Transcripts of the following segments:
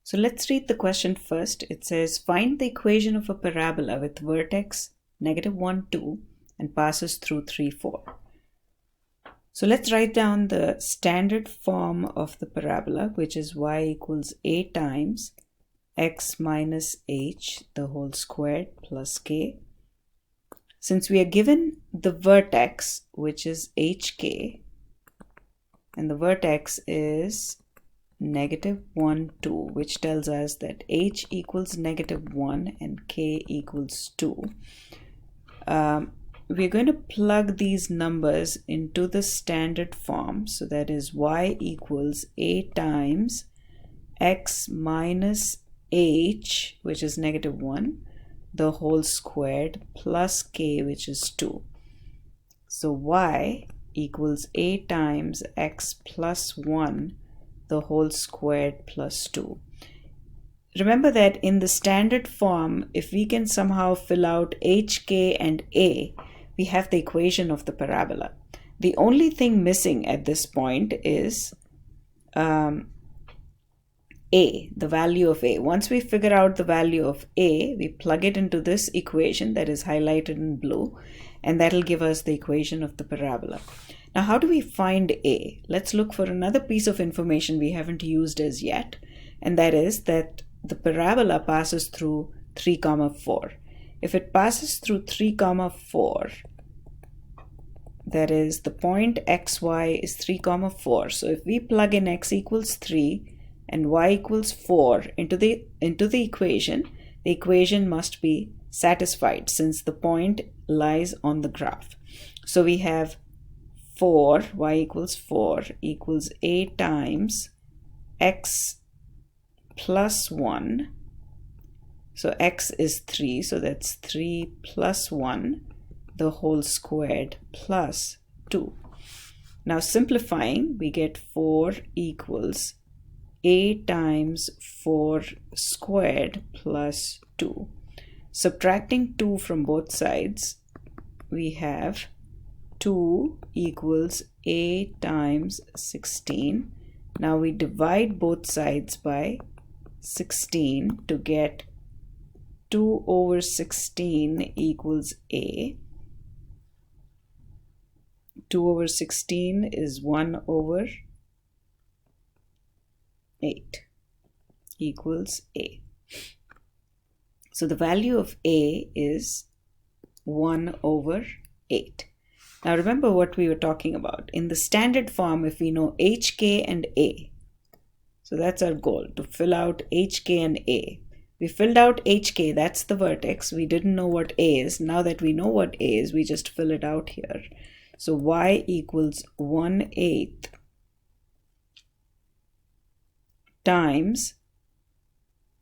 So let's read the question first. It says, find the equation of a parabola with vertex -1, 2 and passes through 3, 4. So let's write down the standard form of the parabola, which is y equals a times x minus h the whole squared plus k. Since we are given the vertex, which is hk, and the vertex is -1, 2, which tells us that h equals -1 and k equals 2. We're going to plug these numbers into the standard form. So that is y equals a times x minus h, which is -1, the whole squared, plus k, which is 2. So y equals a times x plus 1, the whole squared, plus 2. Remember that in the standard form, if we can somehow fill out h, k, and a, we have the equation of the parabola. The only thing missing at this point is a, the value of a. Once we figure out the value of a, we plug it into this equation that is highlighted in blue, and that'll give us the equation of the parabola. Now, how do we find a? Let's look for another piece of information we haven't used as yet, and that is that the parabola passes through 3, 4. If it passes through 3, 4, that is the point xy is 3, 4. So if we plug in x equals 3 and y equals 4 into the equation, the equation must be satisfied since the point lies on the graph. So we have 4, y equals 4 equals a times x plus 1. So x is 3, so that's 3 plus 1, the whole squared, plus 2. Now simplifying, we get 4 equals a times 4 squared plus 2. Subtracting 2 from both sides, we have 2 equals a times 16. Now we divide both sides by 16 to get 2 over 16 equals a. 2 over 16 is 1 over 8 equals a. So the value of a is 1 over 8. Now remember what we were talking about. In the standard form, if we know h, k, and a, so that's our goal, to fill out h, k, and a. We filled out h, k, that's the vertex. We didn't know what a is. Now that we know what a is, we just fill it out here. So y equals 1/8 times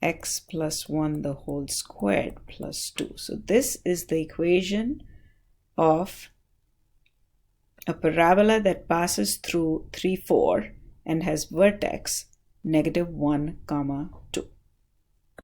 x plus 1 the whole squared plus 2. So this is the equation of a parabola that passes through 3, 4 and has vertex -1,